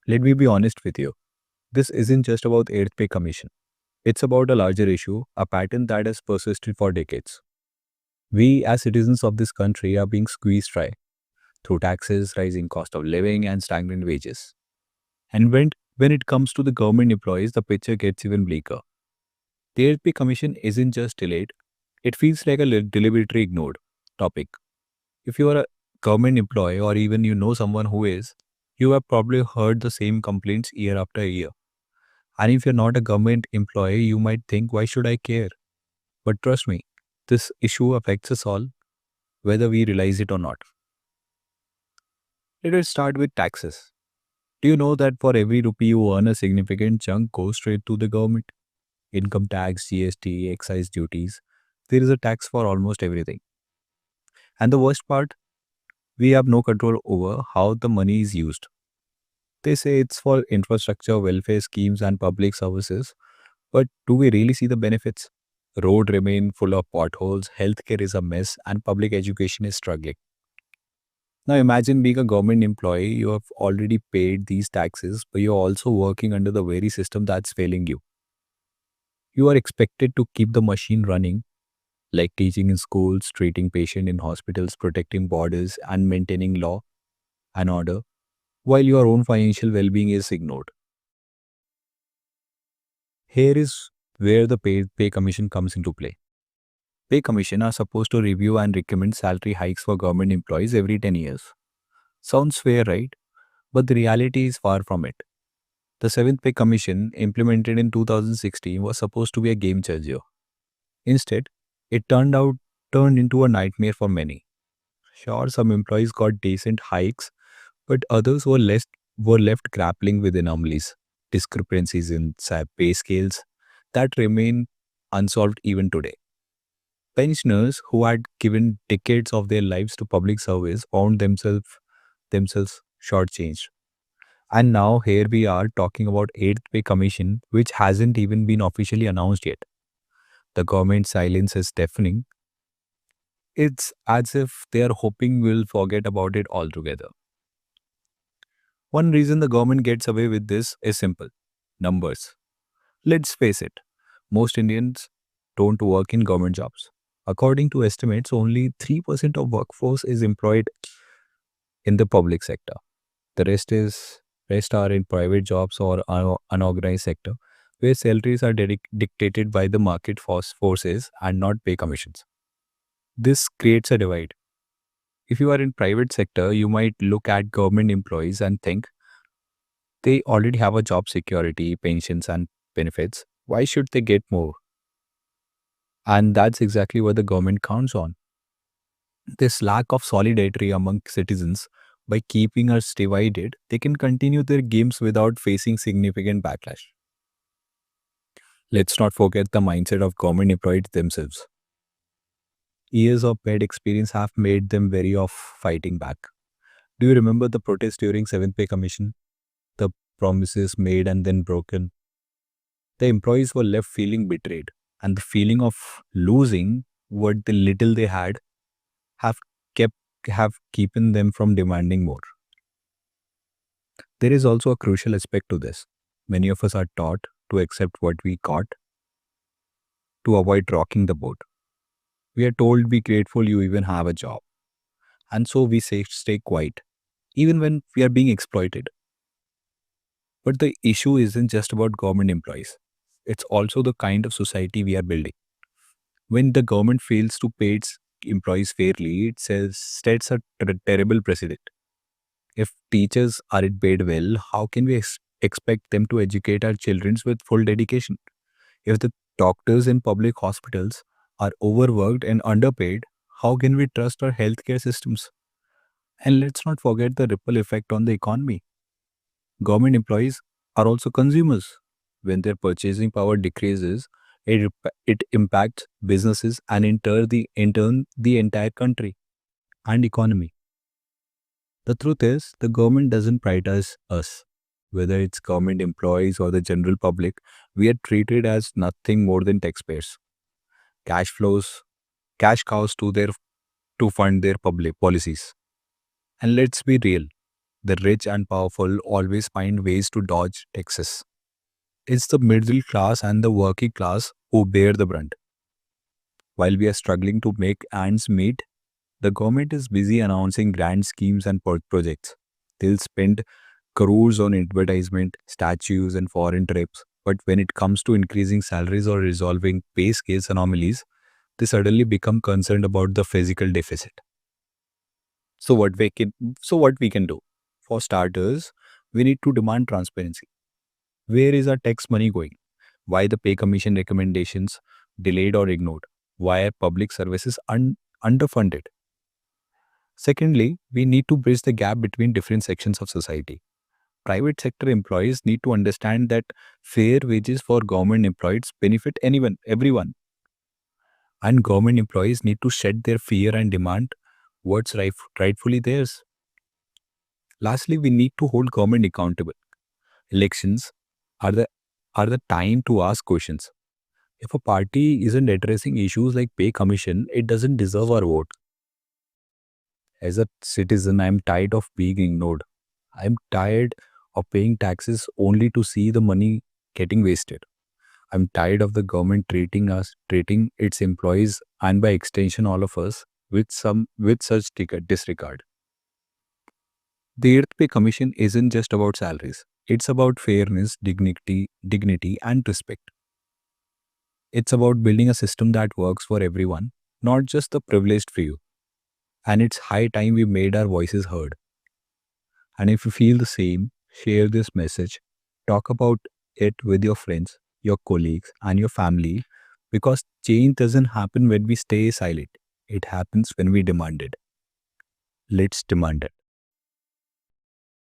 Let me be honest with you. This isn't just about Eighth Pay Commission. It's about a larger issue, a pattern that has persisted for decades. We, as citizens of this country, are being squeezed dry through taxes, rising cost of living, and stagnant wages. And when it comes to the government employees, the picture gets even bleaker. The Eighth Pay Commission isn't just delayed, it feels like a deliberately ignored topic. If you are a government employee or even you know someone who is, you have probably heard the same complaints year after year. And if you're not a government employee, you might think, why should I care? But trust me, this issue affects us all, whether we realize it or not. Let us start with taxes. Do you know that for every rupee you earn, a significant chunk goes straight to the government? Income tax, GST, excise duties. There is a tax for almost everything. And the worst part, we have no control over how the money is used. They say it's for infrastructure, welfare schemes, and public services. But do we really see the benefits? Roads remain full of potholes, healthcare is a mess, and public education is struggling. Now imagine being a government employee, you have already paid these taxes, but you're also working under the very system that's failing you. You are expected to keep the machine running, like teaching in schools, treating patients in hospitals, protecting borders, and maintaining law and order, while your own financial well-being is ignored. Here is where the pay commission comes into play. Pay commission are supposed to review and recommend salary hikes for government employees every 10 years. Sounds fair, right? But the reality is far from it. The 7th Pay Commission, implemented in 2016, was supposed to be a game changer. Instead, it turned into a nightmare for many. Sure, some employees got decent hikes, but others were left grappling with anomalies, discrepancies in pay scales that remain unsolved even today. Pensioners who had given decades of their lives to public service found themselves shortchanged. And now here we are talking about Eighth Pay Commission, which hasn't even been officially announced yet. The government's silence is deafening. It's as if they are hoping we'll forget about it altogether. One reason the government gets away with this is simple: numbers. Let's face it, most Indians don't work in government jobs. According to estimates, only 3% of workforce is employed in the public sector. The rest are in private jobs or unorganized sector, where salaries are dictated by the market forces and not pay commissions. This creates a divide. If you are in private sector, you might look at government employees and think they already have a job security, pensions and benefits. Why should they get more? And that's exactly what the government counts on. This lack of solidarity among citizens. By keeping us divided, they can continue their games without facing significant backlash. Let's not forget the mindset of government employees themselves. Years of bad experience have made them wary of fighting back. Do you remember the protest during 7th Pay Commission? The promises made and then broken. The employees were left feeling betrayed, and the feeling of losing what the little they had have kept have keeping them from demanding more. There is also a crucial aspect to this. Many of us are taught to accept what we got to avoid rocking the boat. We are told be grateful you even have a job. And so we say stay quiet, even when we are being exploited. But the issue isn't just about government employees. It's also the kind of society we are building. When the government fails to pay its employees fairly, it sets a terrible precedent. If teachers aren't paid well, how can we expect them to educate our children with full dedication? If the doctors in public hospitals are overworked and underpaid, how can we trust our healthcare systems? And let's not forget the ripple effect on the economy. Government employees are also consumers. When their purchasing power decreases, it impacts businesses and in turn the entire country and economy. The truth is, the government doesn't prioritize us. Whether it's government employees or the general public, we are treated as nothing more than taxpayers. Cash flows, cash cows to fund their public policies. And let's be real. The rich and powerful always find ways to dodge taxes. It's the middle class and the working class who bear the brunt. While we are struggling to make ends meet, the government is busy announcing grand schemes and projects. They'll spend crores on advertisement, statues, and foreign trips. But when it comes to increasing salaries or resolving pay scales anomalies, they suddenly become concerned about the physical deficit. So what we can do? For starters, we need to demand transparency. Where is our tax money going? Why the pay commission recommendations delayed or ignored? Why are public services underfunded? Secondly, we need to bridge the gap between different sections of society. Private sector employees need to understand that fair wages for government employees benefit everyone, and government employees need to shed their fear and demand what's rightfully theirs. Lastly, we need to hold government accountable. Elections are the time to ask questions. If a party isn't addressing issues like pay commission, it doesn't deserve our vote. As a citizen, I'm tired of being ignored. I'm tired of paying taxes only to see the money getting wasted. I'm tired of the government treating its employees and by extension all of us with such disregard. The Earth Pay Commission isn't just about salaries. It's about fairness, dignity and respect. It's about building a system that works for everyone, not just the privileged few. And it's high time we made our voices heard. And if you feel the same, share this message. Talk about it with your friends, your colleagues, and your family because change doesn't happen when we stay silent. It happens when we demand it. Let's demand it.